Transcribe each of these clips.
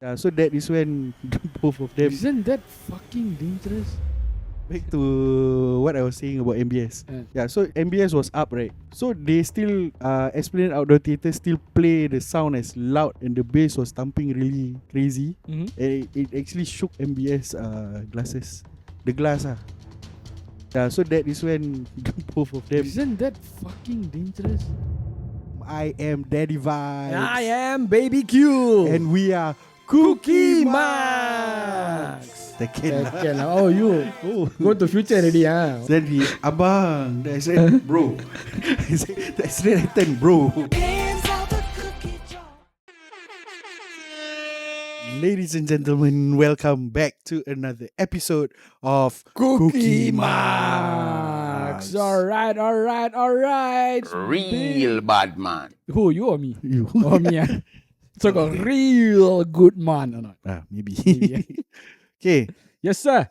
Yeah, so that is when both of them Isn't that fucking dangerous? back to what I was saying about MBS. Yeah, so MBS was up, right? So they still Esplanade Outdoor Theatre still play the sound as loud and the bass was thumping really crazy. Mm-hmm. And it actually shook MBS glasses. The glass Yeah, so that is when both of them Isn't that fucking dangerous? I am Daddy Vibes. I am Baby Q. And we are Cookie Max. Second Second. Oh, you go to future already, huh? Then he abang. Then I said bro. I said that's right, I turned bro. Ladies and gentlemen, welcome back to another episode of Cookie Max. Alright. Real bad man. Who, you or me? You. Or me, So got real good man or not? Maybe. Maybe. Okay, Yes, sir.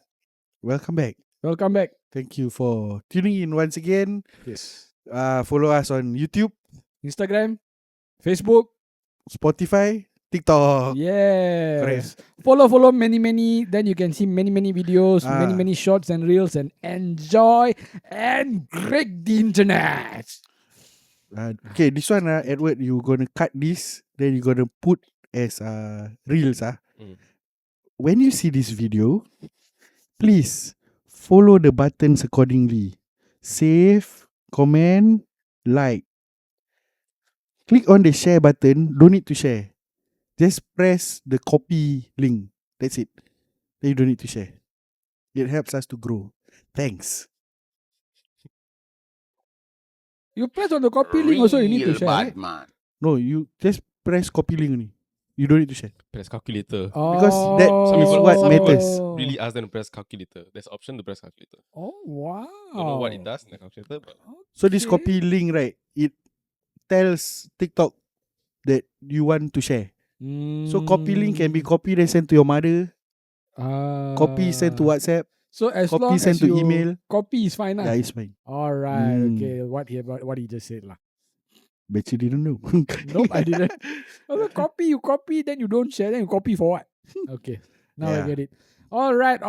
welcome back. Welcome back. Thank you for tuning in once again. Yes. Follow us on YouTube, Instagram, Facebook. Spotify, TikTok. Yes. Follow many. Then you can see many videos, many shorts and reels, and enjoy and break the internet. Okay, this one, Edward, you gonna cut this, then you gonna put as reels. When you see this video, please follow the buttons accordingly. Save, comment, like. Click on the share button. Don't need to share. Just press the copy link. That's it. Then you don't need to share. It helps us to grow. Thanks. You press on the copy link also, you need to Real share. bad Right? man. No, you just press copy link only. You don't need to share. Press calculator. Because that Some is people, what some people matters. really ask them to press calculator. There's option to press calculator. Oh, wow. Don't know what it does in the calculator, but So this Okay. copy link, right? It tells TikTok that you want to share. So copy link can be copied and sent to your mother. Copy sent to WhatsApp. So as copy long sent as to you email. copy is fine. Yeah, it's fine. All right. Mm. Okay. What he just said lah. Bet you didn't know. Nope, I didn't. You copy, then you don't share, then you copy for what? Okay. Now I Yeah. get it. All right.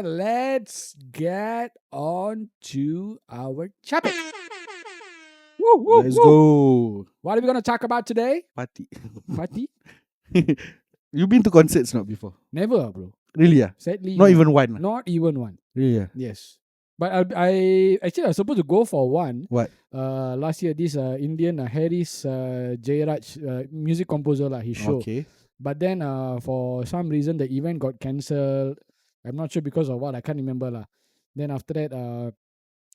Let's get on to our topic. Woo, Let's go. What are we gonna talk about today? Party. Party? You been to concerts not before? Never, bro. Really? Sadly, Not no. even one. Not even one. Really? Yes. But I was supposed to go for one. What? Last year, this Indian Harris Jairaj music composer lah, his show. Okay. But then for some reason the event got cancelled. I'm not sure because of what, I can't remember lah. Then after that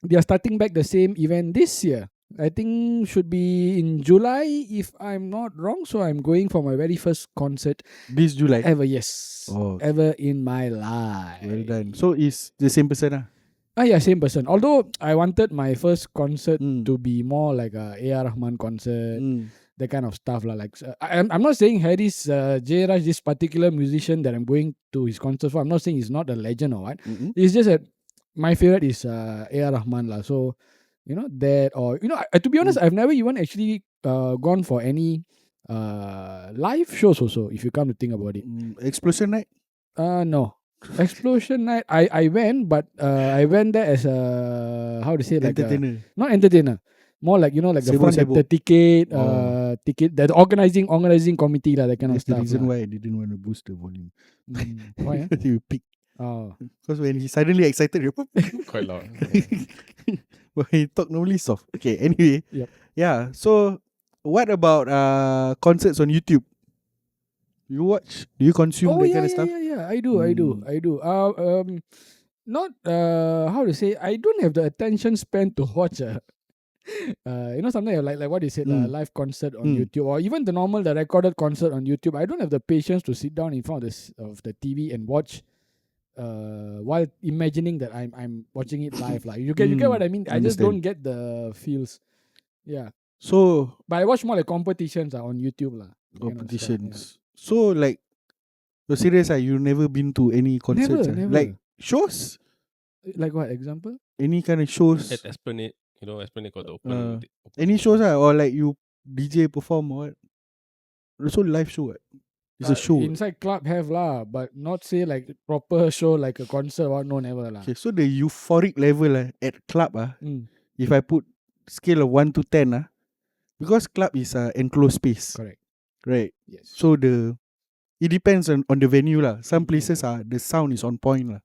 they are starting back the same event this year. I think should be in July if I'm not wrong. So I'm going for my very first concert This July. ever. Yes. Oh, okay. Ever in my life. Well done. So it's the same person Yeah, same person. Although I wanted my first concert Mm. to be more like a A.R. Rahman concert, Mm. that kind of stuff lah. Like I'm not saying Harris Jairaj, this particular musician that I'm going to his concert for. I'm not saying he's not a legend or what. Mm-mm. It's just that my favorite is A.R. Rahman lah. So that, or to be honest, I've never even actually gone for any live shows also. If you come to think about it, Explosion Night. no. Explosion Night, I went, but I went there as a, how to say, like Entertainer. not entertainer, more like like the front of Sebo-sebo. the ticket, Oh. the organizing committee lah, that kind That's of the stuff. reason lah. why I didn't want to boost the volume. Why? You pick. Oh, Because when he's suddenly excited, you quite loud. but he talk normally soft. Okay, anyway. Yep. Yeah, so what about concerts on YouTube? You watch? Do you consume that kind of stuff? yeah. I do. Not how to say, I don't have the attention span to watch something like what you said, live concert on YouTube, or even the recorded concert on YouTube. I don't have the patience to sit down in front of the TV and watch while imagining that I'm watching it live. Like you get what I mean? I just Understand. don't get the feels. Yeah. So But I watch more like competitions on YouTube lah. that kind of stuff, competitions. So like, you're serious? You never been to any concerts? Never. Like shows? Yeah. Like what example? Any kind of shows? At Esplanade, Esplanade got the open. Any shows or like you DJ perform or what? Also live show. It's a show. Inside club have lah, but not say like proper show like a concert or no, never lah. Okay, so the euphoric level at club if I put scale of 1 to 10 because club is enclosed space. Correct. Right. Yes. So it depends on the venue lah. Some places the sound is on point lah.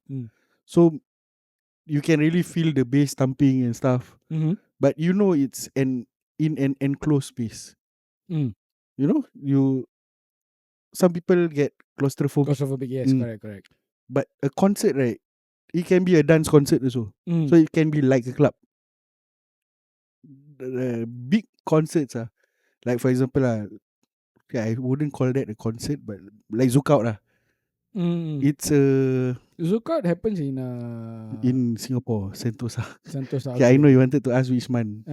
So you can really feel the bass thumping and stuff. But you know it's in an enclosed space. You know, some people get claustrophobic. Claustrophobic, yes, correct. But a concert, right? It can be a dance concert also. So it can be like a club. The big concerts like for example okay, I wouldn't call that a concert, but like Zouk Out it's a Zouk Out happens in Singapore, Sentosa. Sentosa. Okay, I know you wanted to ask which month.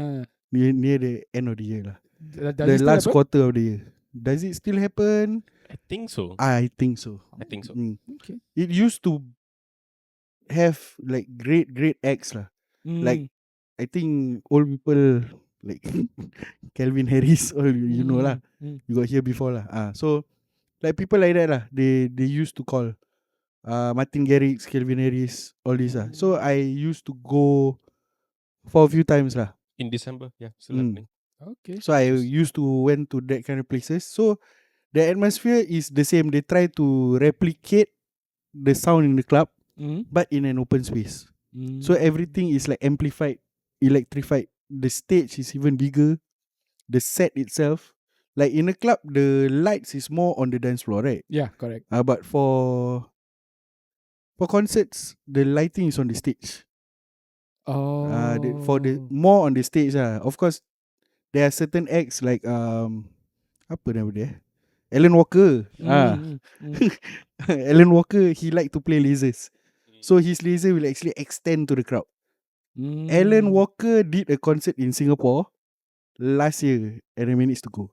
Near the end of the year lah. The last quarter of the year. Does it still happen? I think so. I think so. Okay. It used to have like great acts lah. Like I think old people like Calvin Harris, all you know lah. You got hear before lah. So like people like that lah. They used to call Martin Garrix, Calvin Harris, all this lah. So I used to go for a few times lah. In December, yeah, still happening. Okay. So I used to went to that kind of places. So the atmosphere is the same. They try to replicate the sound in the club, but in an open space. So everything is like amplified, electrified. The stage is even bigger. The set itself, like in a club, the lights is more on the dance floor, right? Yeah, correct. But for concerts, the lighting is on the stage. For the more on the stage of course, there are certain acts like apa nama dia? Alan Walker. Alan Walker, he like to play lasers. So his laser will actually extend to the crowd. Alan Walker did a concert in Singapore last year and I managed to go.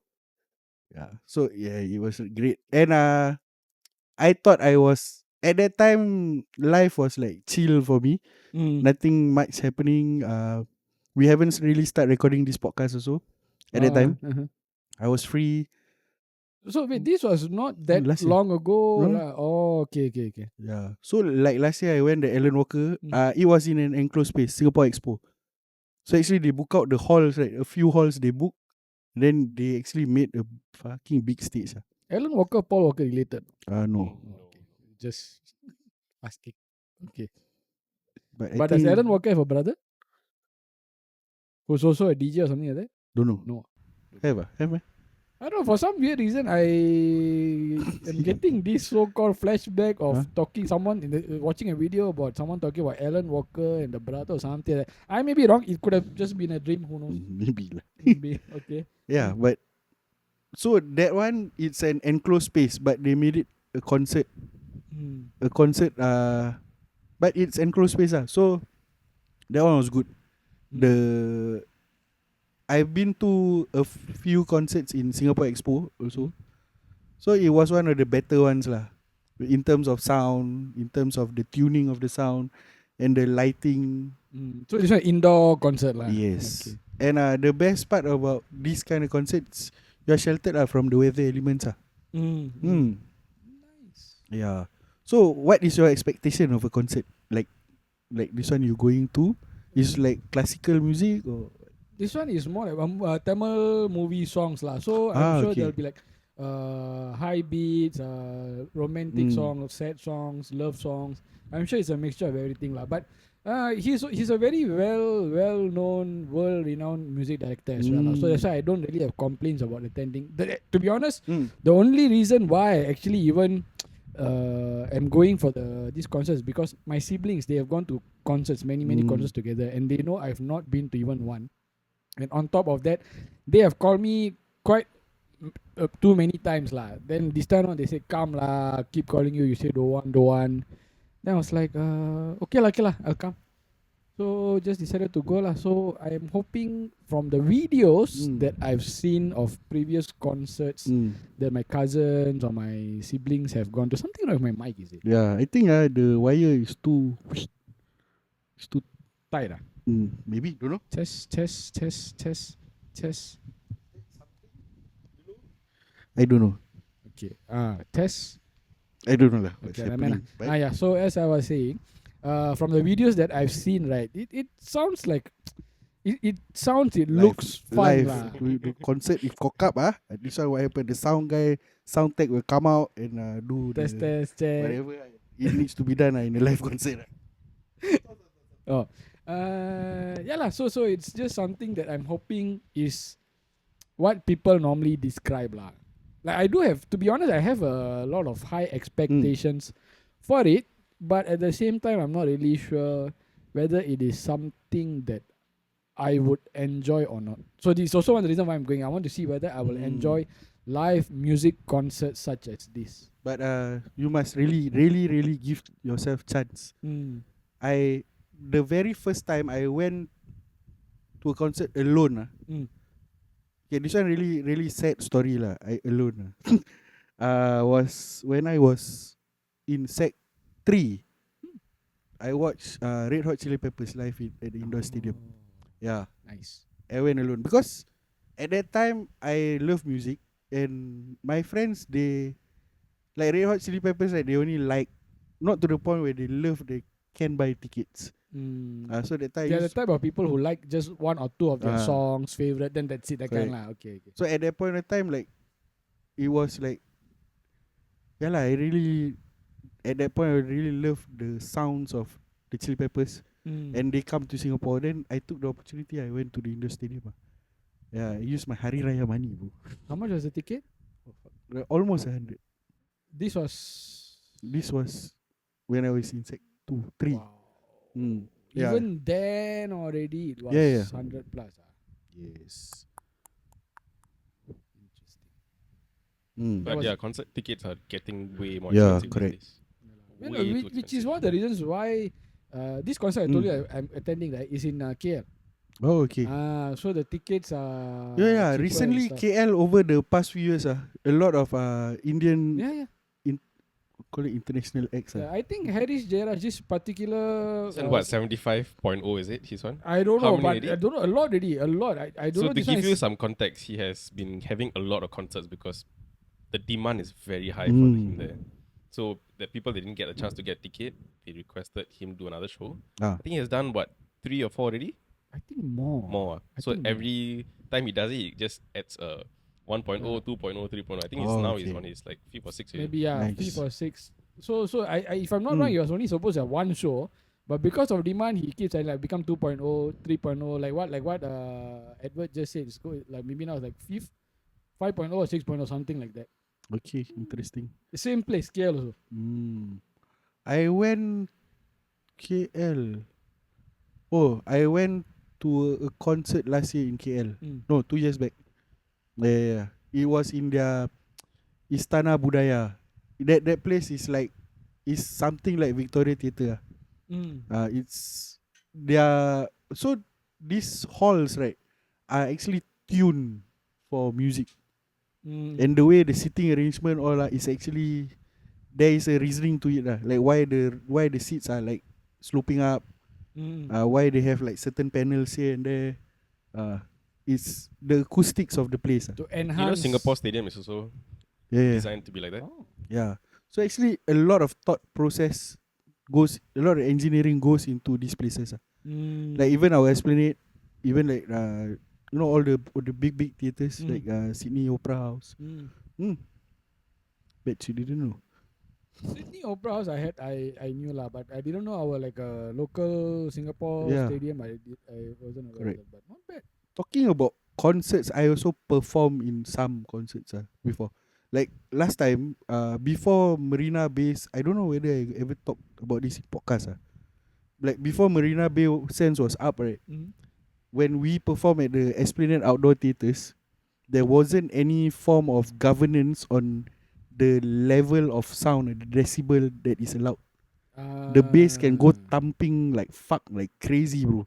Yeah. So yeah, it was great. And I thought I was at that time life was like chill for me. Nothing much happening. We haven't really started recording this podcast also. At that time, I was free. So wait, this was not that long ago. Okay. Yeah. So like last year I went to Alan Walker. It was in an enclosed space, Singapore Expo. So actually they book out the halls, right? A few halls they book. Then they actually made a fucking big stage. Alan Walker, Paul Walker related? No. Okay. Just asking. Okay. But does Alan Walker have a brother who's also a DJ or something like that? Don't know. No. Have I don't know, for some weird reason I am getting this so-called flashback of watching a video about someone talking about Alan Walker and the brother or something like that. I may be wrong, it could have just been a dream, who knows. Maybe. Okay. Yeah, but so that one, it's an enclosed space, but they made it a concert. A concert but it's enclosed space so that one was good. I've been to a few concerts in Singapore Expo also. So it was one of the better ones lah. In terms of sound, in terms of the tuning of the sound and the lighting. So it's an indoor concert lah. Yes. Okay. And the best part about this kind of concerts, you are sheltered from the weather elements. Nice. Yeah. So what is your expectation of a concert? Like this one you going to? Is like classical music or? This one is more like Tamil movie songs lah. So I'm sure there'll be like high beats, romantic songs, sad songs, love songs. I'm sure it's a mixture of everything lah. But he's a very well known, world renowned music director as well. So that's why I don't really have complaints about attending. To be honest, the only reason why I actually even am going for these concerts because my siblings, they have gone to concerts, many concerts together, and they know I've not been to even one. And on top of that, they have called me quite too many times lah. Then this time on, they say come lah, keep calling you. You say don't want. Then I was like, okay lah, I'll come. So just decided to go lah. So I am hoping from the videos that I've seen of previous concerts that my cousins or my siblings have gone to. Something like my mic, is it? Yeah, I think the wire is too tight. Maybe, don't know. Test. I I don't know. Okay. Test. I don't know lah what's Okay, happening. But yeah. So as I was saying, from the videos that I've seen, right, it sounds like it looks fun live lah. the concert if cock up this one what happened, the sound tech will come out and do Test, the check. whatever it needs to be done in a live concert. Oh, yeah lah. So it's just something that I'm hoping is what people normally describe lah. Like I do have, to be honest, I have a lot of high expectations for it, but at the same time, I'm not really sure whether it is something that I would enjoy or not. So this is also one of the reasons why I'm going. I want to see whether I will enjoy live music concerts such as this. But you must really give yourself chance. The very first time I went to a concert alone okay, this one really sad story lah. I alone was when I was in Sec 3. I watched Red Hot Chili Peppers live at the indoor stadium. Yeah, Nice. I went alone because at that time I love music and my friends, they like Red Hot Chili Peppers, like they only like, not to the point where they love, they can buy tickets. So that time They're the type of people who like just one or two of their songs, favorite, then that's it. That kind lah. Okay. So at that point of time, like it was like, yeah lah, at that point I really love the sounds of the Chili Peppers, and they come to Singapore. Then I took the opportunity. I went to the indoor stadium. Yeah, I used my Hari Raya money, bro. How much was the ticket? Almost 100. This was when I was in Sec 2, 3. wow. Yeah. Even then already it was 100 plus. Yes. Interesting. But yeah, concert tickets are getting way more Yeah, expensive. correct. Which is one of the reasons why this concert I told you I'm attending, right, is in KL. Oh, okay. So the tickets are Yeah. cheaper Recently, and stuff. KL over the past few years, a lot of Indian, Yeah. call it international acts. I think Harris Jairaj, this particular And what, 75.0 is it, his one? I don't How know, many but already? I don't know, a lot already, a lot. I don't So know. to This give one you is, some context, he has been having a lot of concerts because the demand is very high for him there. So the people that didn't get a chance to get ticket, they requested him do another show. I think he has done what, 3 or 4 already? I think more. So every time he does it, he just adds a 1.0, 2.0, 3.0. I think it's now he's on his like 5th or 6th. Maybe Nice. 5th or 6th. So I if I'm not wrong, he was only supposed to have one show, but because of demand, he keeps like become 2.0, 3.0, like what Edward just said. It's good. Like maybe now it's like 5th, 5.0 or 6.0, something like that. Okay, interesting. The same place, KL also. I went KL. Oh, I went to a concert last year in KL. No, 2 years back. Yeah. It was in their Istana Budaya. That place is something like Victoria Theatre. It's their, so these halls, right, are actually tuned for music. And the way the seating arrangement all is actually, there is a reasoning to it like why the seats are like sloping up, why they have like certain panels here and there. It's the acoustics of the place. To enhance. You know, Singapore Stadium is also designed to be like that. Yeah. So actually a lot of thought process goes, a lot of engineering goes into these places. Like even our Esplanade, even like you know, all the big theatres like Sydney Opera House. Bet you didn't know. Sydney Opera House I knew lah, but I didn't know our like a local Singapore stadium. I wasn't aware of that, but not bad. Talking about concerts, I also perform in some concerts before. Like last time, before Marina Bay, I don't know whether I ever talked about this in podcast. Like before Marina Bay Sands was up, right? When we perform at the Esplanade Outdoor Theatres, there wasn't any form of governance on the level of sound, the decibel that is allowed. The bass can go thumping like fuck, like crazy, bro.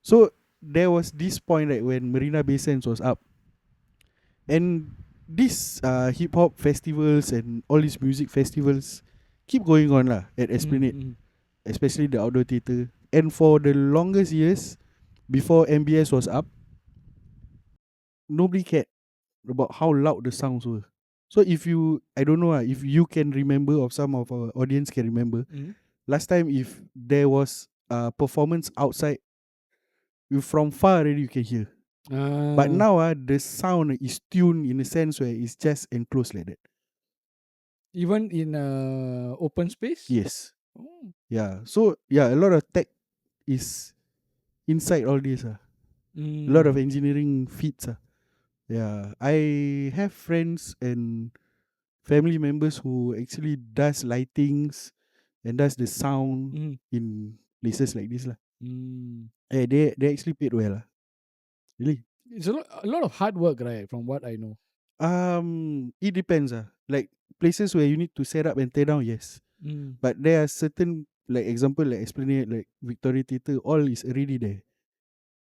So there was this point, right, when Marina Bay Sands was up, and these hip hop festivals and all these music festivals keep going on lah at Esplanade, especially the outdoor theatre. And for the longest years before MBS was up, nobody cared about how loud the sounds were. So if you, I don't know, if you can remember or some of our audience can remember, last time if there was a performance outside, you from far already you can hear. But now the sound is tuned in a sense where it's just enclosed like that. Even in open space? Yes. Oh. Yeah. So yeah, a lot of tech is inside all this. A lot of engineering feats. Yeah. I have friends and family members who actually does lightings and does the sound in places like this. They actually paid well. Really. It's a lot of hard work, right? From what I know. It depends. Like places where you need to set up and tear down, yes. But there are certain, like example, like Esplanade, like Victoria Theatre, all is already there.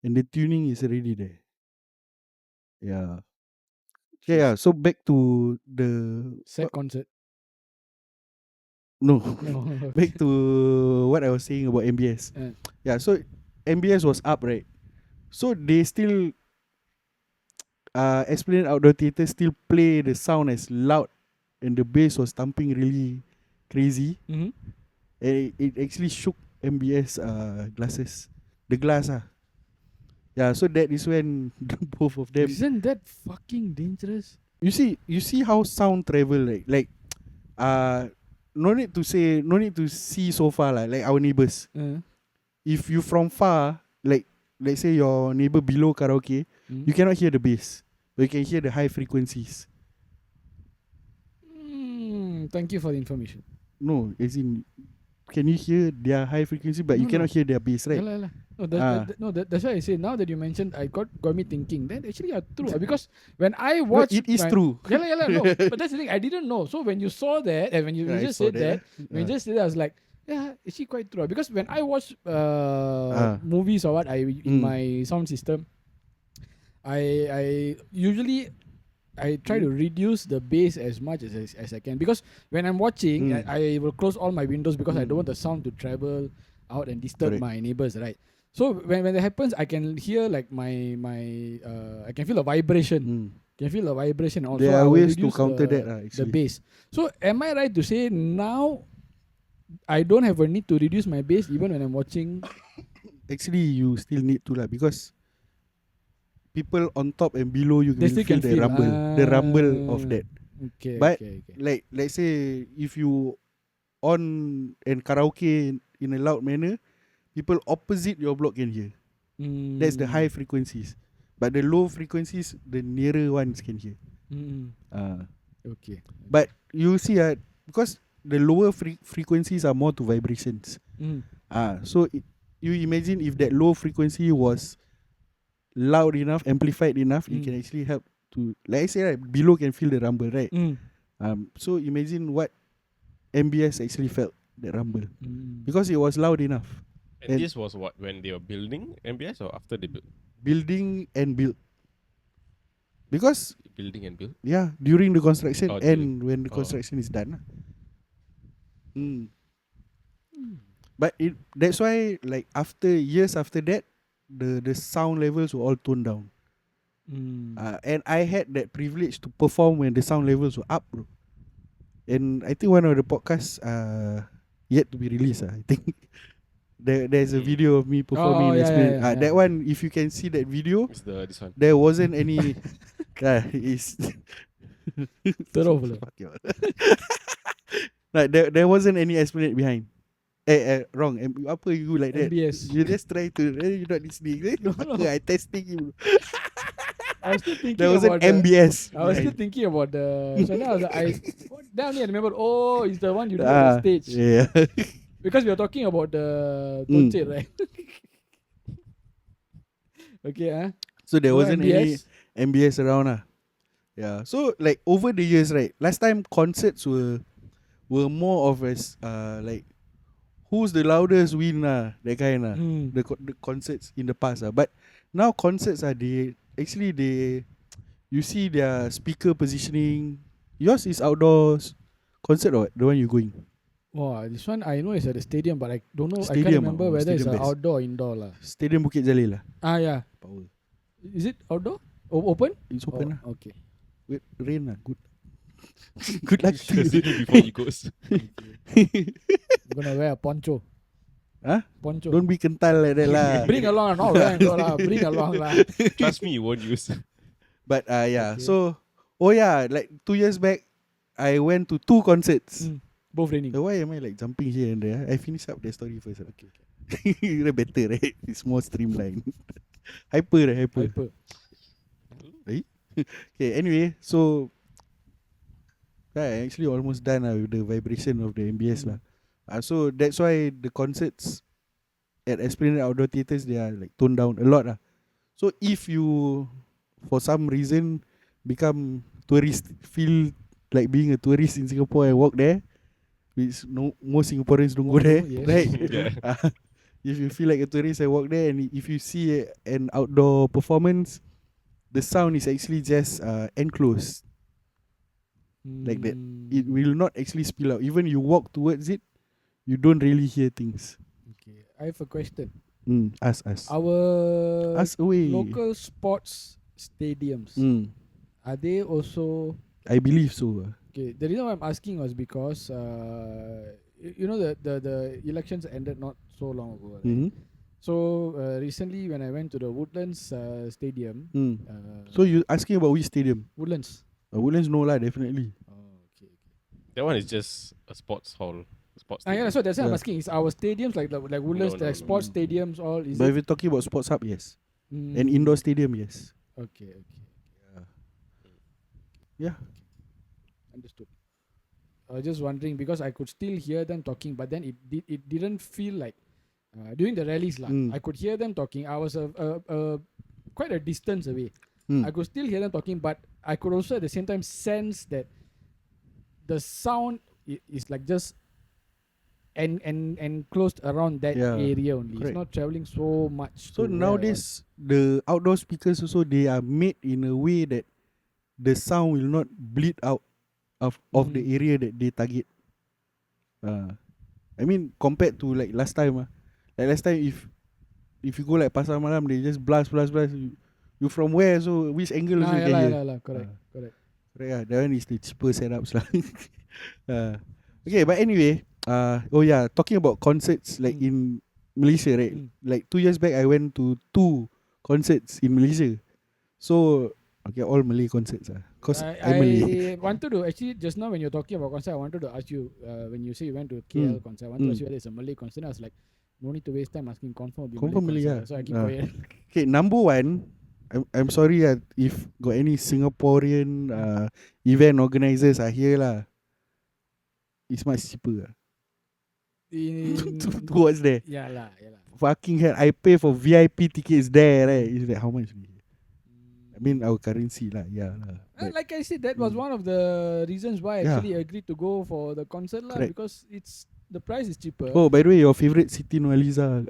And the tuning is already there. Yeah. Yeah. So back to the set concert. No. No. Back to what I was saying about MBS. Yeah, so MBS was up, right? So they still Esplanade Outdoor Theatre still play the sound as loud and the bass was thumping really crazy. And it actually shook MBS glasses. The glass. Yeah, so that is when both of them. Isn't that fucking dangerous? You see how sound travel, like no need to see so far like our neighbors. If you from far, like let's say your neighbor below karaoke, you cannot hear the bass, but you can hear the high frequencies. Thank you for the information. No, as in, can you hear their high frequency, but you cannot hear their bass, right? No, that's why I say, now that you mentioned, I got me thinking that actually are true. Because when I watched, it is true. No, but that's the thing, I didn't know. So when you saw that, and when you just said that, when you just said that, I was like, yeah, is she quite true? Because when I watch movies or what, in my sound system, I usually try to reduce the bass as much as I can, because when I'm watching, I will close all my windows because I don't want the sound to travel out and disturb my neighbors, right? So when that happens, I can hear like my I can feel a vibration. Can feel a vibration also. There are ways to counter that, the bass. So am I right to say now I don't have a need to reduce my bass even when I'm watching? Actually, you still need to because people on top and below you They will feel the rumble, the rumble of that. Okay. But like let's say if you on and karaoke in a loud manner, people opposite your block can hear. That's the high frequencies. But the low frequencies, the nearer ones can hear. Okay. But you see, because the lower frequencies are more to vibrations. So you imagine if that low frequency was loud enough, amplified enough, it can actually help to, like I say, right, below can feel the rumble, right? So imagine what MBS actually felt, the rumble, because it was loud enough. And this was what, when they were building MBS or after they built? Building and built. Because building and built? Yeah, during the construction and when the construction is done. But that's why, like years after that, the sound levels were all toned down. And I had that privilege to perform when the sound levels were up, bro. And I think one of the podcasts yet to be released. I think there's a video of me performing. That one, if you can see that video, this one. There wasn't any. It's like there wasn't any explanation behind. Wrong. Apa you like that? MBS. You just try to. You're not listening. No. I testing you. I was still thinking there wasn't about MBS. I was still thinking about the. So now then only I remember. Oh, it's the one you do on the stage. Yeah. Because we are talking about the concert, right? Okay, So there wasn't any MBS around. Yeah. So like over the years, right? Last time concerts were more of as like who's the loudest win that kind the concerts in the past but now concerts they you see their speaker positioning. Yours is outdoors concert or what? The one you going? Wow, this one I know is at the stadium, but I don't know. Stadium, I can't remember whether it's outdoor or indoor lah. Stadium Bukit Jalil lah. Yeah. Power. Is it outdoor? Open? It's open lah. Okay. Wait, rain lah, good. Good luck to Casino you. before he goes. I'm gonna wear a poncho. Huh? Poncho. Don't be kental like that lah. Bring along, not wear and go lah. Bring along lah. Trust me, you won't use. But yeah, Okay. so like 2 years back, I went to 2 concerts. Both raining. Why am I like jumping here and there? I finish up the story first. Okay. Better, right? It's more streamlined. Hyper, right? Hyper. Okay, anyway, so I actually almost done with the vibration of the MBS lah. So that's why the concerts at Esplanade Outdoor Theatres, they are like toned down a lot lah. So if you, for some reason, become tourist, feel like being a tourist in Singapore and walk there, which most Singaporeans don't go there, yes. right? Yeah. If you feel like a tourist and walk there, and if you see an outdoor performance, the sound is actually just enclosed like that. It will not actually spill out. Even you walk towards it, you don't really hear things. Okay, I have a question. Ask. Our Ask away. local sports stadiums, are they also? I believe so. Okay, the reason why I'm asking was because you know the elections ended not so long ago. Right? So recently when I went to the Woodlands stadium, so you asking about which stadium? Woodlands. Woodlands, no lah, definitely. Oh, okay. That one is just a sports hall. Sports Yeah, stadium. so that's why I'm asking. Is our stadiums like Woodlands, No, like sports stadiums, all is But if it? you're talking about sports hub, yes. And indoor stadium, yes. Okay. Yeah. Understood. I was just wondering because I could still hear them talking, but then it didn't feel like during the rallies lah. I could hear them talking. I was quite a distance away. I could still hear them talking, but I could also at the same time sense that the sound is like just enclosed around that area only. Correct. It's not traveling so much. So nowadays, the outdoor speakers also, they are made in a way that the sound will not bleed out of the area that they target. I mean, compared to like last time, like last time if you go like Pasar Malam, they just blast. You from where? So which angle also you can hear? Correct. That one is the cheaper setups lah. Okay, but anyway, talking about concerts like in Malaysia, right? Like 2 years back, I went to 2 concerts in Malaysia. So all Malay concerts cause I'm Malay. I wanted to actually just now when you're talking about concert, I wanted to ask you when you say you went to KL concert, I wanted to ask you whether it's a Malay concert. I was like, no need to waste time asking. Confirm Malay, concert, so I keep quiet. Okay, number 1. I'm sorry if got any Singaporean event organisers are here lah. It's much cheaper. To watch there. Yeah lah. Fucking hell, I pay for VIP tickets there, right? It's like how much? I mean our currency lah, Like I said, that was one of the reasons why I actually agreed to go for the concert lah, because the price is cheaper. Oh, by the way, your favourite Siti Nurhaliza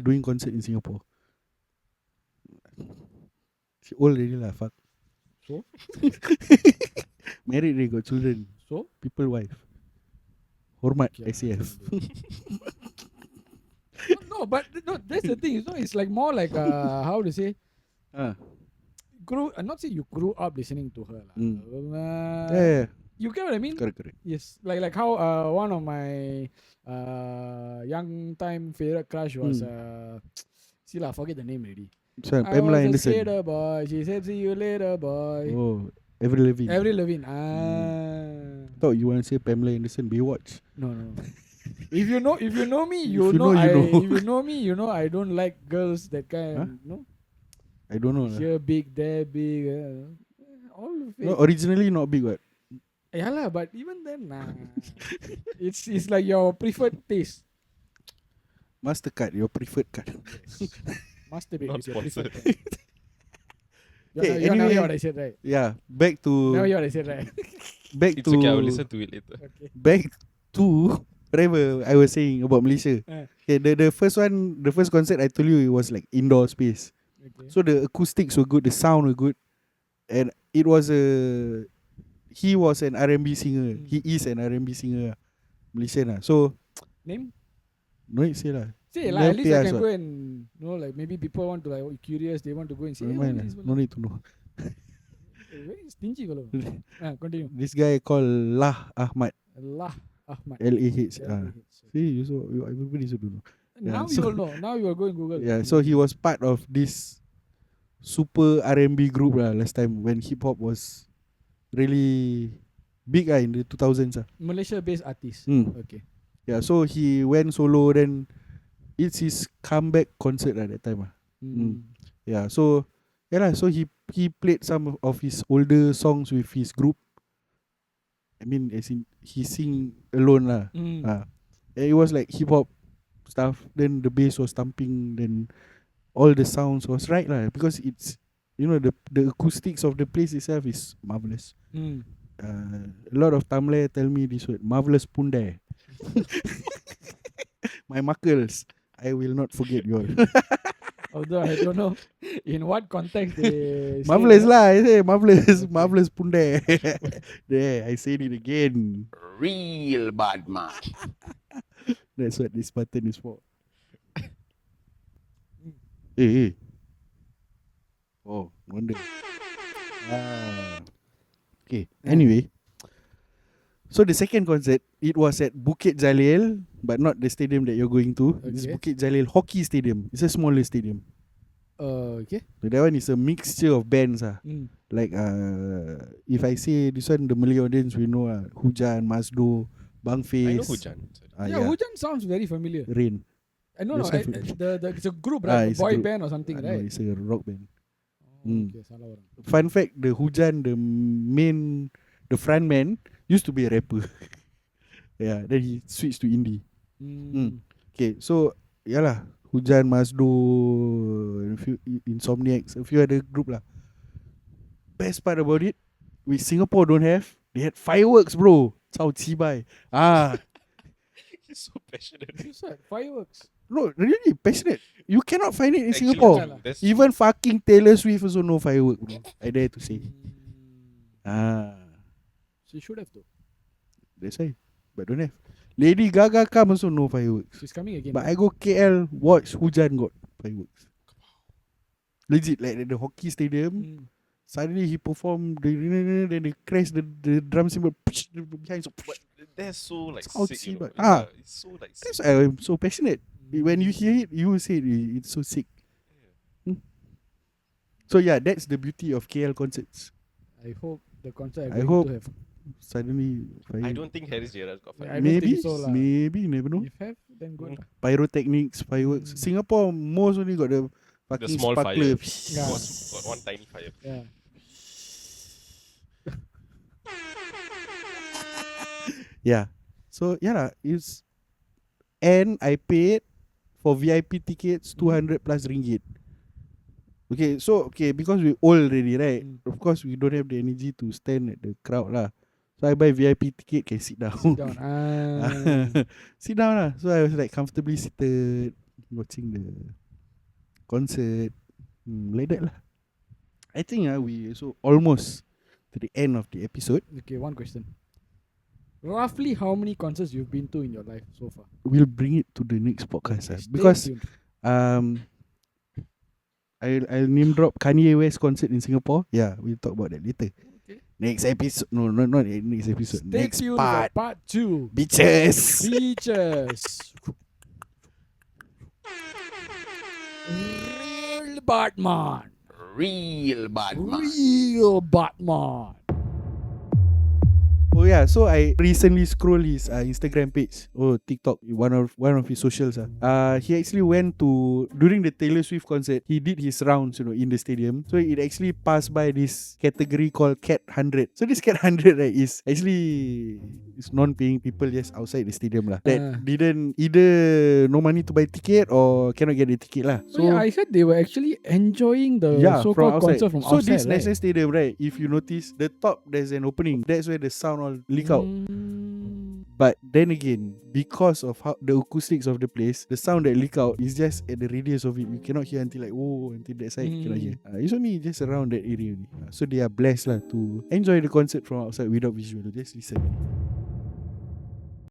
doing concert in Singapore. She old already lah, fuck. So? Married, they got children. So? People wife. Hormat SAF. But that's the thing. It's like more like how to say? Not say you grew up listening to her. Yeah. You get what I mean? Correct. Yes. Like how one of my young time favorite crush was forget the name already. So, Pamela Anderson. I was a skater boy. She said, "See you later, boy." Oh, Avril Lavigne. Thought you want to say Pamela Anderson, Baywatch. No. If you know me, you know. If you know me, you know I don't like girls that kind. No. I don't know. Here big, there big. All fake. No, originally not big, what? Yeah lah, but even then, it's like your preferred taste. Mastercard, your preferred card. Masturbate Not is your preferred sponsored. card. You know what I said, right? Yeah, back to. Now what I said, right? Back It's to. okay, I will listen to it later. Okay. Back to whatever I was saying about Malaysia. Okay, the first concert I told you, it was like indoor space. Okay. So the acoustics were good, the sound were good, and it was he was an R&B singer. He is an R&B singer, Malaysian. So Name? no need say lah. Say lah, at least I can go and like maybe people want to like curious, they want to go and see. No need to know. Very stingy fellow. Continue. This guy called Lah Ahmad. Allah Ahmad. L-A-H. L-A-H. See, everybody should know. Now you will know. Now you are going Google. Yeah, so he was part of this super R&B group last time when hip hop was really big in the 2000s. Malaysia-based artist. Okay. Yeah, so he went solo. Then it's his comeback concert at that time. Yeah, so so he played some of his older songs with his group. I mean, as in he sing alone lah. It was like hip hop stuff. Then the bass was thumping. Then all the sounds was right lah, because it's the acoustics of the place itself is marvelous. A lot of Tamil tell me this word, marvelous punde. My muckles, I will not forget you all. Although I don't know in what context they marvelous say lah, I say marvelous, marvelous punde. There, I said it again. Real bad man. That's what this button is for. Hey. Oh, wonder. Okay. Anyway, so the second concert, it was at Bukit Jalil, but not the stadium that you're going to. It's Bukit Jalil Hockey Stadium. It's a smaller stadium. Okay. So that one is a mixture of bands. Like if I say this one, the Malay audience we know Hujan, Masdo, Bang Face. I know Hujan. Hujan sounds very familiar. Rain. I know. It's a group, right? A boy band or something, right? No, it's a rock band. Okay, salah orang. Fun fact, the Hujan, the front man used to be a rapper. Yeah, then he switched to indie. Okay, so Hujan, Masdo, a few Insomniacs, a few other group lah. Best part about it, which Singapore don't have, they had fireworks, bro. Cao Chibai. He's so passionate. Who's that? Fireworks. No, really passionate. You cannot find it in Singapore. That's Even fucking Taylor Swift also no firework, bro. I dare to say. She should have though. That's why. But don't have. Lady Gaga come also no fireworks. She's coming again. But I go KL, watch Hujan got fireworks. Legit, like at the hockey stadium. Suddenly he performed, then they crash the drum cymbal behind. So, that's so like Cao sick. Chibai. It's so like sick. That's why I'm so passionate. When you hear it, you will say it's so sick. So yeah, that's the beauty of KL concerts. I hope the concert I hope to have. Suddenly I don't think Harris Gerard got fired. I don't maybe think so lah. maybe you never know. If have, then good. Pyrotechnics, fireworks. Singapore most only got the fucking The small sparkler. fire. Yeah. Got one tiny fire. Yeah. Yeah. So it's, and I paid for VIP tickets 200 plus ringgit. Okay, so because we old already, right? Of course we don't have the energy to stand at the crowd lah. So I buy VIP ticket, can sit down. Sit down. Sit down lah. So I was like comfortably seated, watching the concert. Like that lah. I think we also almost to the end of the episode. Okay, one question. Roughly how many concerts you've been to in your life so far? We'll bring it to the next podcast. Okay, stay Because tuned. I'll name drop Kanye West concert in Singapore. Yeah, we'll talk about that later. Okay. Next episode. No, not next episode. Stay Next tuned part. for part 2. Bitches. Beaches. Real Batman. Real bad man. Real Batman. Oh yeah, so I recently scrolled his Instagram page. TikTok, one of his socials. He actually went to, during the Taylor Swift concert, he did his rounds, in the stadium. So it actually passed by this category called Cat 100. So this Cat 100, right, is actually non-paying people just outside the stadium lah. That didn't either no money to buy ticket or cannot get the ticket lah. So yeah, I heard they were actually enjoying the so-called concert from outside. So this National Stadium, right, if you notice, the top there's an opening. That's where the sound all leak out. But then again, because of how the acoustics of the place, the sound that leak out is just at the radius of it. You cannot hear until until that side. You cannot hear. It's only just around that area only. So they are blessed lah to enjoy the concert from outside without visual. Just listen.